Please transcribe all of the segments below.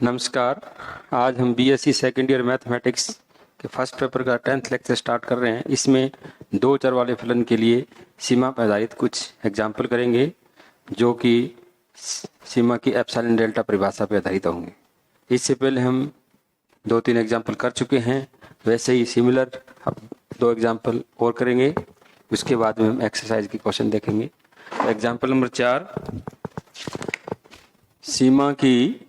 नमस्कार। आज हम बीएससी सेकेंड ईयर मैथमेटिक्स के फर्स्ट पेपर का 10th लेक्चर स्टार्ट कर रहे हैं। इसमें दो चर वाले फलन के लिए सीमा पर आधारित कुछ एग्जाम्पल करेंगे जो कि सीमा की एप्सिलॉन डेल्टा परिभाषा पर आधारित होंगे। इससे पहले हम 2-3 एग्जाम्पल कर चुके हैं, वैसे ही सिमिलर अब 2 एग्जाम्पल और करेंगे। उसके बाद में हम एक्सरसाइज के क्वेश्चन देखेंगे। एग्जाम्पल नंबर 4, सीमा की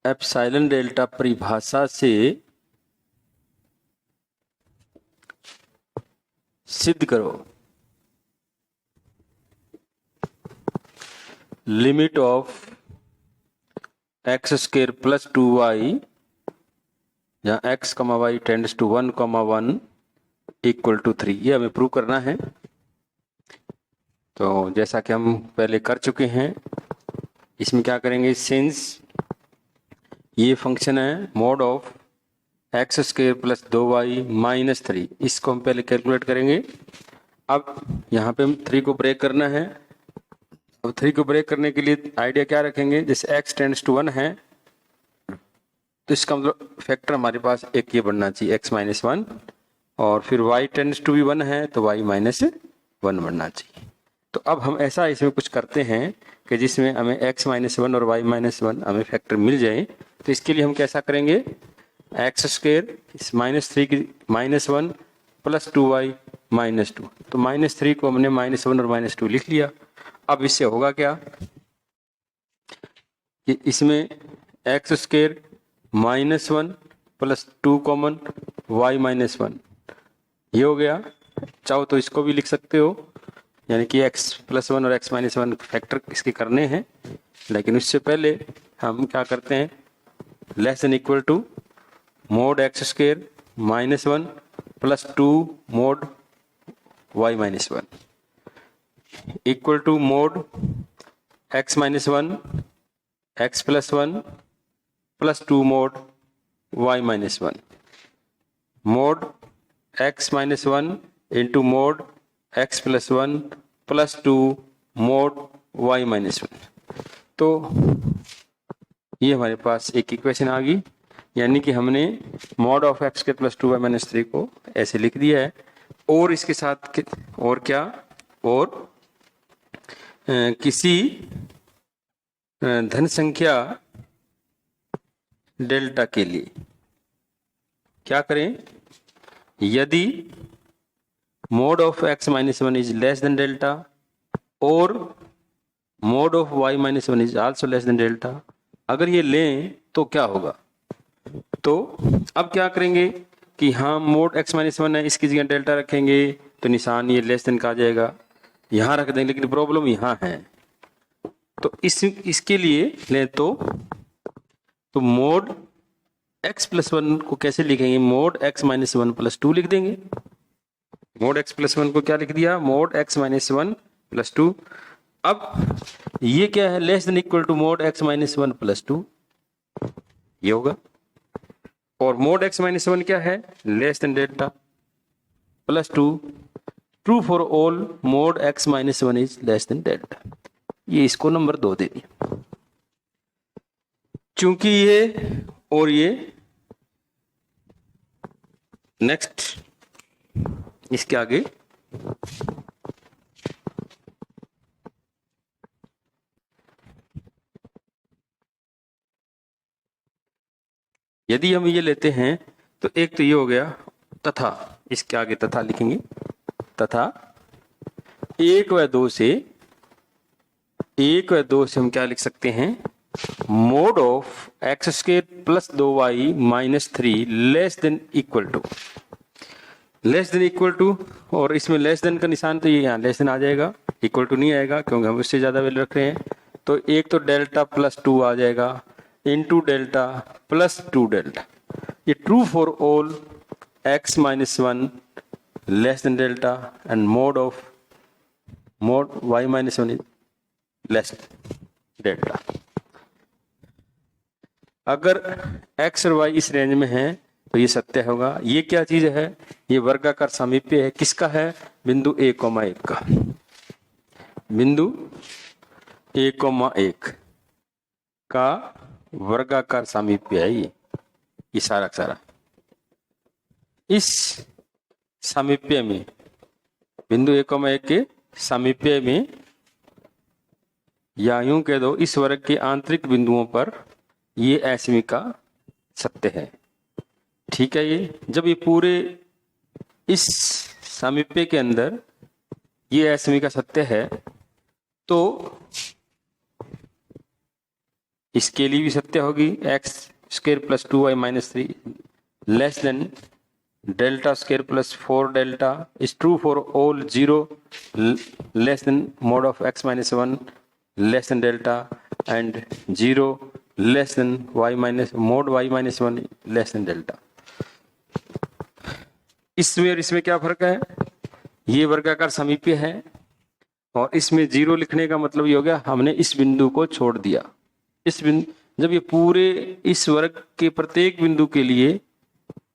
एप्सिलॉन डेल्टा परिभाषा से सिद्ध करो limit of x square plus 2y जहाँ x, y tends to 1, 1 equal to 3। ये हमें प्रूव करना है। तो जैसा कि हम पहले कर चुके हैं, इसमें क्या करेंगे, सिंस ये फंक्शन है mode of x square plus 2y minus 3, इसको हम पहले कैलकुलेट करेंगे। अब यहाँ पे हम 3 को ब्रेक करना है। अब 3 को ब्रेक करने के लिए आइडिया क्या रखेंगे, जैसे x टेंड्स टू 1 है तो इसका मतलब फैक्टर हमारे पास एक ये बनना चाहिए x माइनस 1, और फिर y टेंड्स टू भी 1 है तो y माइनस 1 बनना चाहिए। तो अब हम ऐसा इसमें कुछ करते हैं कि जिसमें हमें x माइनस 1 और y माइनस 1 हमें फैक्टर मिल जाए। तो इसके लिए हम कैसा करेंगे, एक्स स्क्वायर इस -3 की -1 प्लस 2y माइनस 2, तो -3 को हमने -1 और -2 लिख लिया। अब इससे होगा क्या कि इसमें x square -1 plus 2 common, y minus 1 ये हो गया। चाहो तो इसको भी लिख सकते हो, यानी कि x प्लस 1 और x माइनस 1 फैक्टर इसके करने हैं। लेकिन उससे पहले हम क्या करते हैं, less than equal to mod x square -1 plus 2 mod y minus 1 equal to mod x minus 1 x plus 1 plus 2 mod y minus 1, mod x minus 1 into mod x plus 1 plus 2 mod y minus 1। तो ये हमारे पास एक equation आ गई, यानी कि हमने mod of x के plus 2y minus 3 को ऐसे लिख दिया है। और इसके साथ और क्या, और किसी धन संख्या डेल्टा के लिए क्या करें, यदि mod of x minus 1 is less than delta और mod of y minus 1 is also less than delta, अगर ये लें तो क्या होगा। तो अब क्या करेंगे कि हाँ मोड x माइनस 1 है, इसकी जगह डेल्टा रखेंगे तो निशान ये लेस देन का आ जाएगा, यहाँ रख देंगे। लेकिन प्रॉब्लम यहाँ है, तो इसके लिए लें तो मोड x प्लस 1 को कैसे लिखेंगे, मोड x माइनस 1 प्लस 2 लिख देंगे। मोड x प्लस 1 को क्या लिख दिया, मोड x माइनस 1 प्लस 2। अब ये क्या है, less than equal to mod x minus 1 plus 2 ये होगा। और मोड x माइनस 1 क्या है, less than delta plus 2, true for all mode x minus 1 is less than delta. ये इसको नंबर 2 दे दिया। चूंकि ये और ये नेक्स्ट इसके आगे यदि हम ये लेते हैं तो एक तो ये हो गया, तथा इसके आगे तथा लिखेंगे, तथा 1 व 2 से हम क्या लिख सकते हैं, mod of x square plus 2y minus 3 less than equal to, और इसमें लेस देन का निशान तो ये यहाँ लेस देन आ जाएगा, इक्वल टू नहीं आएगा क्योंकि हम उससे ज्यादा वैल्यू रख रहे हैं। तो एक तो डेल्टा प्लस 2 आ जाएगा इंटू डेल्टा प्लस 2 डेल्टा। ये true for all x minus 1 less than delta and mod y minus 1 is less delta. अगर x और y इस रेंज में है तो ये सत्य होगा। ये क्या चीज है, ये वर्गाकार सामीप्य है, किसका है, बिंदु 1,1 का, बिंदु 1,1। का वर्गाकार सामीप्य है ये सारा का सारा। इस सामीप्य में बिंदु 1,1 के सामीप्य में, या यूं कह दो इस वर्ग के आंतरिक बिंदुओं पर ये असमी का सत्य है। ठीक है, ये जब ये पूरे इस सामीप्य के अंदर ये असमी का सत्य है तो इसके लिए भी सत्य होगी x square plus 2y minus 3 less than delta square plus 4 delta is true for all 0 less then mode of x minus 1 less than delta and 0 less then y minus mode y minus 1 less than delta. इसमें और इसमें क्या फर्क है? ये वर्गाकार समीप्य है और इसमें 0 लिखने का मतलब ये हो गया हमने इस बिंदु को छोड़ दिया। इस बिंदु जब ये पूरे इस वर्ग के प्रत्येक बिंदु के लिए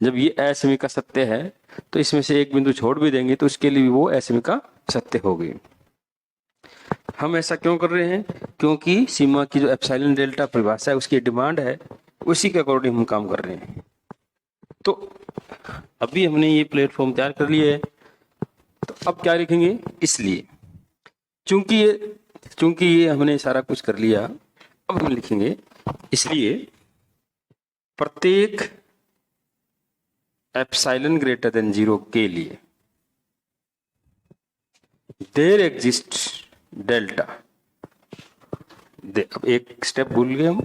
जब ये असमी का सत्य है तो इसमें से एक बिंदु छोड़ भी देंगे तो उसके लिए भी वो असमी का सत्य होगी। हम ऐसा क्यों कर रहे हैं? क्योंकि सीमा की जो एप्सिलॉन डेल्टा परिभाषा है उसकी डिमांड है, उसी के अकॉर्डिंग हम काम कर रहे हैं। तो अभी हमने ये प्लेटफॉर्म तैयार कर लिया है, तो अब क्या लिखेंगे? इसलिए चूंकि ये हमने सारा कुछ कर लिया, अब हम लिखेंगे इसलिए प्रत्येक एप्सिलॉन ग्रेटर देन 0 के लिए देयर एग्जिस्ट डेल्टा। अब एक स्टेप भूल गए हम,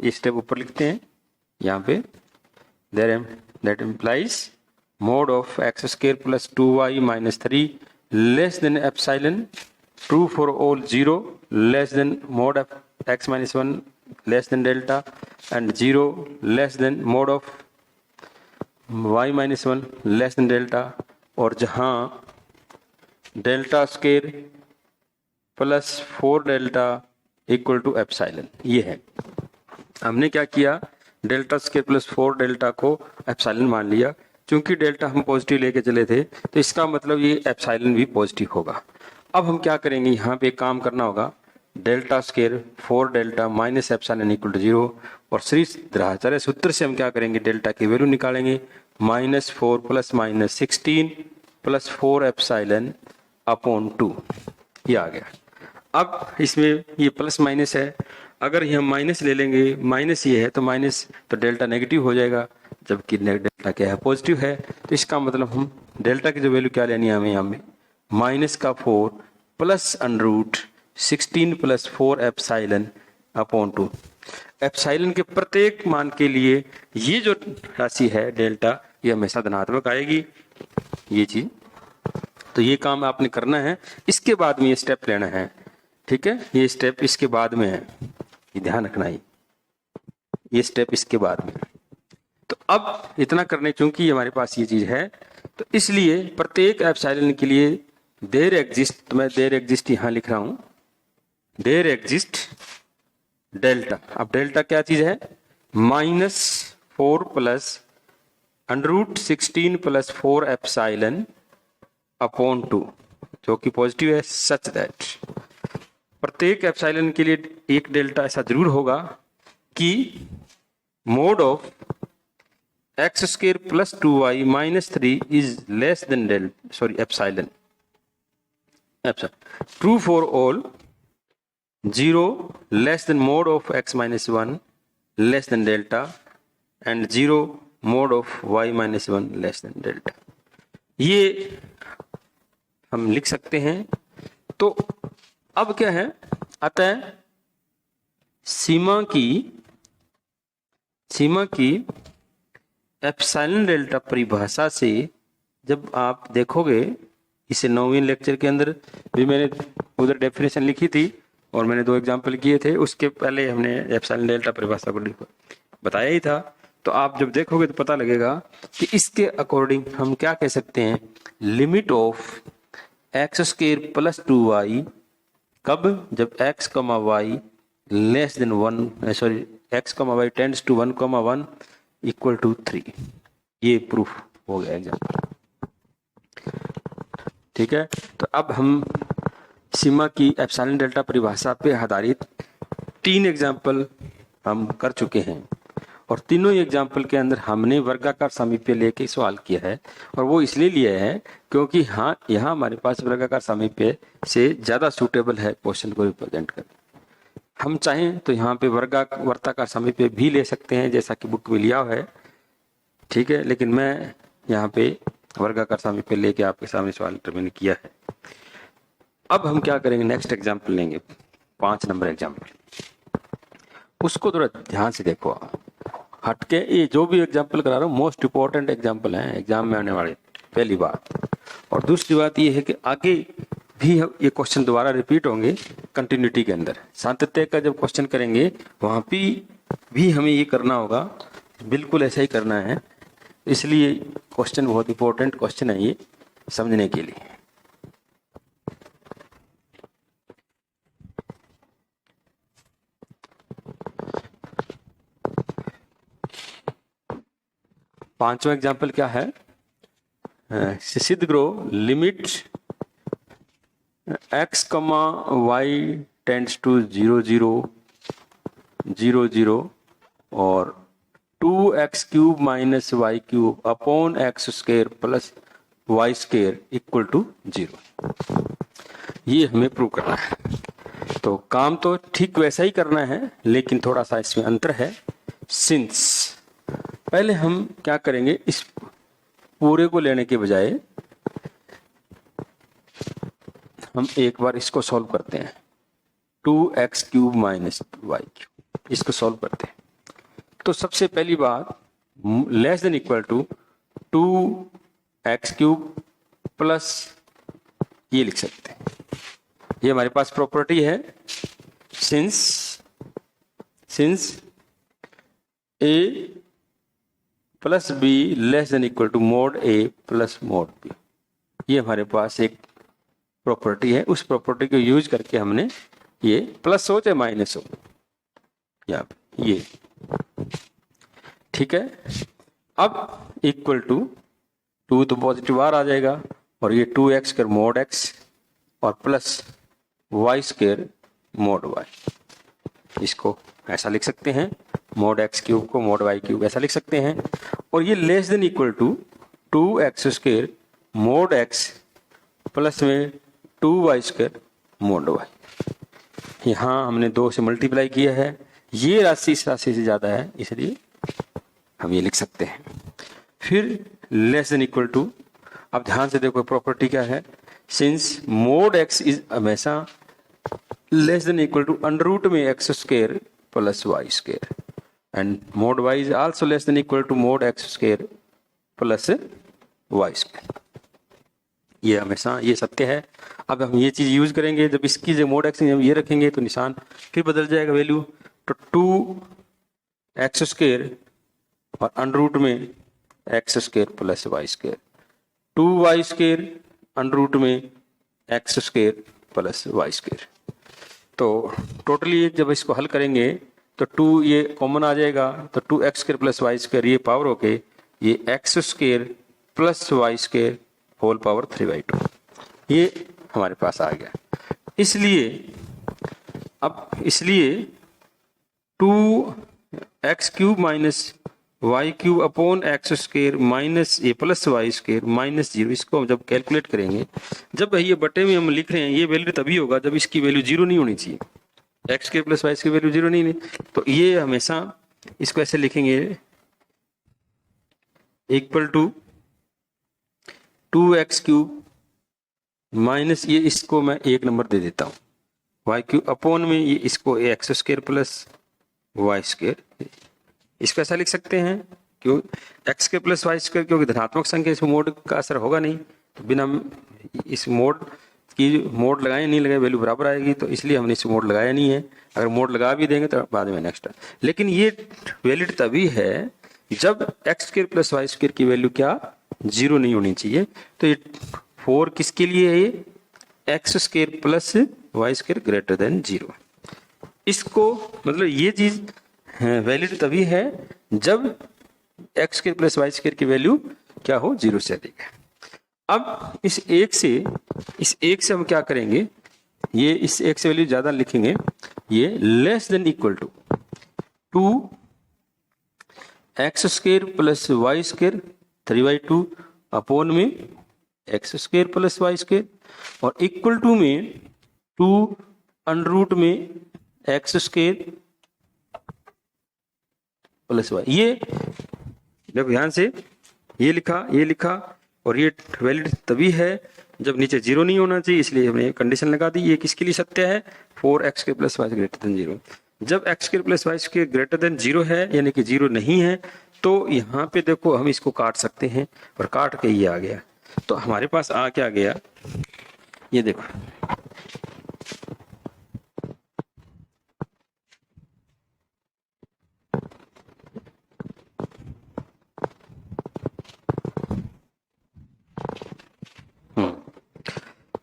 ये स्टेप ऊपर लिखते हैं यहाँ पे, that implies mode of x square plus 2y minus 3 less than epsilon true for all 0 less then mode of x minus 1 less than delta and 0 less than mode of y minus 1 less than delta, और जहां delta square plus 4 delta equal to epsilon. ये है, हमने क्या किया, delta square plus 4 delta को epsilon मान लिया। चूंकि डेल्टा हम पॉजिटिव लेके चले थे तो इसका मतलब ये एप्सिलॉन भी पॉजिटिव होगा। अब हम क्या करेंगे, यहाँ पे काम करना होगा, delta square 4 delta minus epsilon equal to 0, और श्रीधराचार्य सूत्र से हम क्या करेंगे, डेल्टा की वैल्यू निकालेंगे, -4 plus minus 16 plus 4 epsilon upon 2। ये आ गया। अब इसमें ये प्लस माइनस है, अगर ये हम माइनस ले लेंगे, माइनस ये है तो माइनस तो डेल्टा नेगेटिव हो जाएगा, जबकि डेल्टा क्या है, पॉजिटिव है। तो इसका मतलब हम डेल्टा की जो वैल्यू क्या लेनी है हमें, यहाँ में -4 plus under root 16 plus 4 epsilon upon 2। Epsilon के प्रत्येक मान के लिए ये जो राशि है डेल्टा, ये हमेशा धनात्मक आएगी, ये चीज। तो ये काम आपने करना है, इसके बाद में ये स्टेप लेना है। ठीक है, ये स्टेप इसके बाद में है, ये ध्यान रखना ही, ये स्टेप इसके बाद में। तो अब इतना करने, चूंकि हमारे पास ये चीज है, तो इसलिए प्रत्येक एप्सिलॉन के लिए देयर एग्जिस्ट, तो मैं देयर एग्जिस्ट यहां लिख रहा हूं, देयर एग्जिस्ट डेल्टा। अब डेल्टा क्या चीज है, -4 plus under root 16 plus 4 epsilon upon 2, जो कि पॉजिटिव है, सच दैट प्रत्येक एप्सिलॉन के लिए एक डेल्टा ऐसा जरूर होगा कि mode of x square plus 2y minus 3 is less than epsilon true for all 0 less than mode of x minus 1 less than delta and 0 mode of y minus 1 less than delta। ये हम लिख सकते हैं। तो अब क्या है, अतः सीमा की एप्सिलॉन डेल्टा परिभाषा से जब आप देखोगे, इसे 9वीं लेक्चर के अंदर भी मैंने उधर डेफिनेशन लिखी थी और मैंने 2 एग्जाम्पल किए थे, उसके पहले हमने एप्सिलॉन डेल्टा परिभाषा को बताया ही था। तो आप जब देखोगे तो पता लगेगा कि इसके अकॉर्डिंग हम क्या कह सकते हैं, limit of x square plus 2y, कब, जब x, y less than 1, x, y tends to 1, 1 equal to 3। ये प्रूफ हो गया एग्जाम्पल। ठीक है, तो अब हम सीमा की एप्सिलॉन डेल्टा परिभाषा पे आधारित 3 एग्जाम्पल हम कर चुके हैं और तीनों एग्जाम्पल के अंदर हमने वर्गाकार सामीप्य लेके सवाल किया है और वो इसलिए लिया है क्योंकि हाँ यहाँ हमारे पास वर्गाकार सामीप्य से ज़्यादा सूटेबल है क्वेश्चन को रिप्रेजेंट कर। हम चाहें तो यहाँ पे वर्ताकार सामीप्य भी ले सकते हैं जैसा कि बुक में लिया हुआ है, ठीक है, लेकिन मैं यहाँ पे वर्गाकार सामीप्य लेके आपके सामने सवाल डिटरमिन किया है। अब हम क्या करेंगे, नेक्स्ट एग्जाम्पल लेंगे, 5 नंबर एग्जाम्पल। उसको थोड़ा ध्यान से देखो, हटके ये जो भी एग्जाम्पल करा रहा हूँ मोस्ट इंपॉर्टेंट एग्जाम्पल है एग्जाम में आने वाले, पहली बात। और दूसरी बात ये है कि आगे भी ये क्वेश्चन दोबारा रिपीट होंगे कंटिन्यूटी के अंदर। सातत्य का जब क्वेश्चन करेंगे वहां भी हमें ये करना होगा, बिल्कुल ऐसा ही करना है। इसलिए क्वेश्चन बहुत इंपॉर्टेंट क्वेश्चन है ये समझने के लिए। पांचवा एग्जाम्पल क्या है, सिद्ध करो limit x, y tends to 0 0 0 0 और 2x cube minus y cube upon x square plus y square equal to 0। ये हमें प्रूव करना है। तो काम तो ठीक वैसा ही करना है लेकिन थोड़ा सा इसमें अंतर है। सिंस पहले हम क्या करेंगे, इस पूरे को लेने के बजाय हम एक बार इसको सॉल्व करते हैं। 2x cube minus y cube, इसको सॉल्व करते हैं। तो सबसे पहली बात less than equal to 2x cube plus ये लिख सकते हैं। ये हमारे पास प्रॉपर्टी है, since a plus b less than equal to mod a plus mod b। ये हमारे पास एक प्रॉपर्टी है, उस प्रॉपर्टी को यूज करके हमने ये प्लस हो चाहे माइनस हो या ये, ठीक है। अब इक्वल टू 2 तो पॉजिटिव आर आ जाएगा और ये 2x कर मोड x और plus y square mod y। इसको ऐसा लिख सकते हैं, मोड x क्यूब को मोड y क्यूब ऐसा लिख सकते हैं। और ये less than equal to 2x square mod x plus में 2y स्क्वायर मोड y। यहाँ हमने 2 से मल्टीप्लाई किया है, ये राशि इस राशि से ज्यादा है इसलिए हम ये लिख सकते हैं। फिर लेस देन इक्वल टू, अब ध्यान से देखो प्रॉपर्टी क्या है, सिंस मोड x इज हमेशा less than equal to under root में x square plus y square and mod y is also less than equal to mod x square plus y square. ये हमेशा ये सत्य है। अब हम ये चीज यूज करेंगे, जब इसकी जो मोड x हम ये रखेंगे तो निशान फिर बदल जाएगा वैल्यू। तो 2x स्क्वायर और अंडर रूट में x square plus y square, 2y square under root में x square plus y square. तो टोटली जब इसको हल करेंगे तो 2 ये कॉमन आ जाएगा, तो 2x square plus y square ये पावर होके ये x square plus y square whole power 3/2 ये हमारे पास आ गया। इसलिए 2x cube minus y cube upon x square minus ये प्लस वाई स्क्वायर माइनस 0, इसको हम जब कैलकुलेट करेंगे, जब ये बटे में हम लिख रहे हैं ये वैल्यू तभी होगा जब इसकी वैल्यू 0 नहीं होनी चाहिए, एक्स स्क्वायर प्लस वाई की वैल्यू 0 नहीं। तो ये हमेशा इसको ऐसे लिखेंगे equal to 2x cube minus ये, इसको मैं 1 नंबर दे देता हूँ, वाई क्यूब अपॉन में ये इसको x square plus y square, इसको ऐसा लिख सकते हैं क्यों एक्स के प्लस वाई स्क्वायर, क्योंकि धनात्मक संख्या इसमें मोड का असर होगा नहीं, तो बिना इस मोड की मोड लगाए नहीं लगाए वैल्यू बराबर आएगी, तो इसलिए हमने इस मोड लगाया नहीं है। अगर मोड लगा भी देंगे तो बाद में नेक्स्ट, लेकिन ये वैलिड तभी है जब x square plus y square की वैल्यू क्या 0 नहीं होनी चाहिए। तो ये 4 किसके लिए है, ये x square plus y square greater than 0। इसको मतलब ये चीज वैलिड तभी है जब x square plus y square की वैल्यू क्या हो 0 से अधिक है। अब इस एक से हम क्या करेंगे, ये इस एक से वैल्यू ज्यादा लिखेंगे, ये less than equal to 2x² plus y² 3/2 upon में x² प्लस y² और इक्वल टू में 2 अंडर रूट में x² प्लस y। ये जब ध्यान से ये लिखा और ये वैलिड तभी है जब नीचे जीरो नहीं होना चाहिए, इसलिए हमने कंडीशन लगा दी। ये किसके लिए सत्य है? 4x² plus y greater than 0। जब x² plus y greater than 0 है यानी कि 0 नहीं है तो यहाँ पे देखो हम इसको काट सकते हैं और काट के ये आ गया। तो हमारे पास क्या गया, ये देखो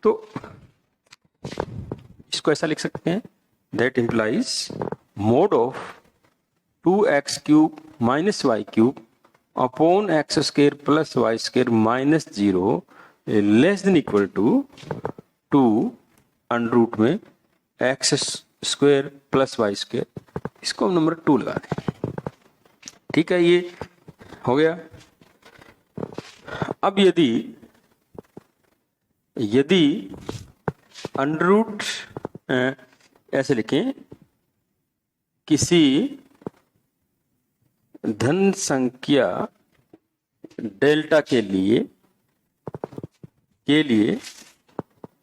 तो इसको ऐसा लिख सकते हैं, that implies mod of 2x³ minus y³ upon x² plus y² minus 0 less than equal to 2 under root में x² प्लस y²। इसको हम नंबर 2 लगा दें। ठीक है, ये हो गया। अब यदि अंडर रूट ऐसे लिखें, किसी धन संख्या डेल्टा के लिए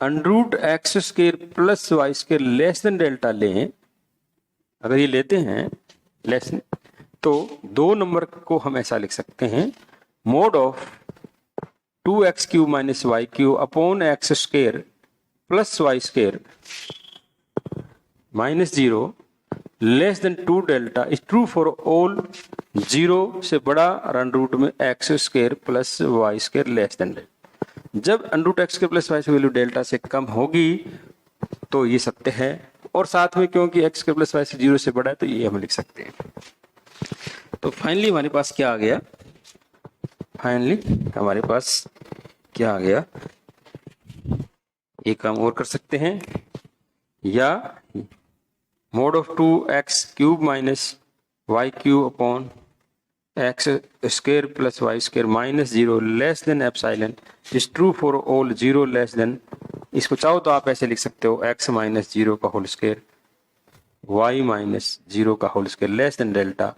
under root x² plus y² less than delta लें। अगर ये लेते हैं लेस, तो 2 नंबर को हम ऐसा लिख सकते हैं, mod of 2x³ minus y³ upon x² plus y² minus 0 less than 2 delta is true for all 0 से बड़ा अंडर रूट में x² plus y² less than delta. जब under root x² plus y² value delta से कम होगी तो ये सत्य है, और साथ में क्योंकि x² प्लस y 0 से बड़ा है तो ये हम लिख सकते हैं। तो फाइनली हमारे पास क्या आ गया, एक काम और कर सकते हैं, या mode of 2x³ minus y³ upon x² plus y² minus 0 less than epsilon is true for all 0 less then. इसको चाहो तो आप ऐसे लिख सकते हो, x माइनस 0 का होल स्क्वायर y माइनस 0 का whole square less than delta,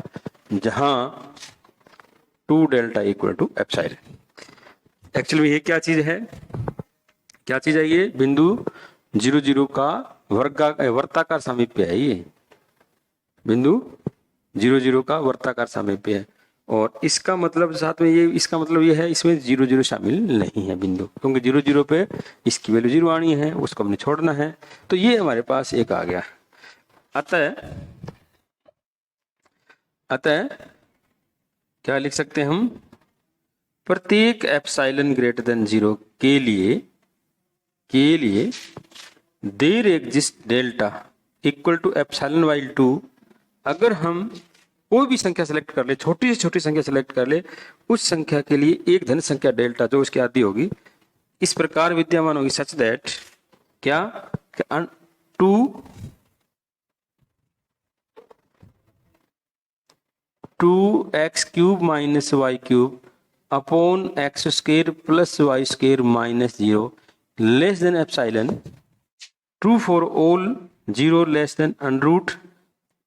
जहां 2 delta equal to epsilon. Actually ये क्या चीज है, ये बिंदु 0 0 का वर्ताकार सामीप्य है। ये बिंदु 0 0 का वर्ताकार सामीप्य है, और इसका मतलब साथ में इसका मतलब ये है, इसमें 0 0 शामिल नहीं है बिंदु, क्योंकि 0 0 पे इसकी वैल्यू 0 आनी है, उसको हमने छोड़ना है। तो ये हमारे पास एक आ गया। अतः क्या लिख सकते हैं हम, प्रत्येक एप्सिलॉन ग्रेटर देन 0 के लिए there exist delta equal to epsilon while 2। अगर हम कोई भी संख्या सेलेक्ट कर ले, छोटी से छोटी संख्या सेलेक्ट कर ले, उस संख्या के लिए एक धन संख्या डेल्टा जो उसकी आदि होगी इस प्रकार विद्यमान होगी, सच दैट क्या 2x³ minus y³ upon x² plus y² minus 0 less than epsilon, true for all 0 less than under root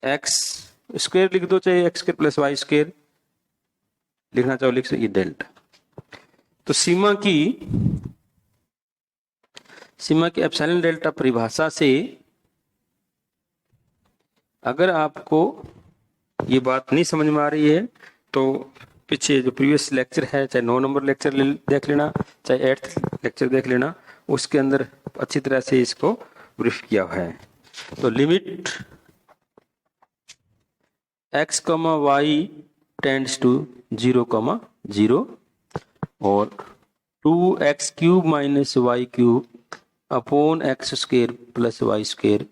x² लिख दो, चाहे x² प्लस y² लिखना चाहो लिख सकते, ये डेल्टा। तो सीमा की एप्सिलॉन डेल्टा परिभाषा से अगर आपको ये बात नहीं समझ में आ रही है तो पीछे जो प्रीवियस लेक्चर है, चाहे 9 नंबर लेक्चर देख लेना, चाहे 8th लेक्चर देख लेना, उसके अंदर अच्छी तरह से इसको ब्रीफ किया हुआ है। तो limit x, y tends to 0, 0 और 2x³ minus y³ upon x² plus y²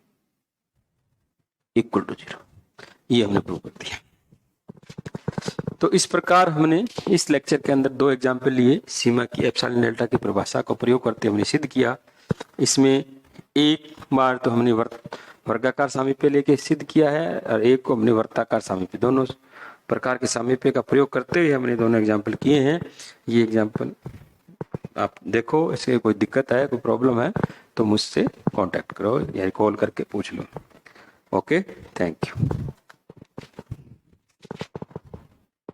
equal to 0, ये हमने प्रूव कर दिया। तो इस प्रकार हमने इस लेक्चर के अंदर 2 एग्जाम्पल लिए, सीमा की एप्सिलॉन डेल्टा की परिभाषा का प्रयोग करते हमने सिद्ध किया। इसमें एक बार तो हमने वर्गाकार सामीप्य लेके सिद्ध किया है और एक को हमने वर्ताकार सामीप्य, दोनों प्रकार के सामीप्य का प्रयोग करते हुए हमने दोनों एग्जाम्पल किए हैं। ये एग्जाम्पल आप देखो, इसके कोई दिक्कत है, कोई प्रॉब्लम है तो मुझसे कांटेक्ट करो या कॉल करके पूछ लो। Okay, thank you.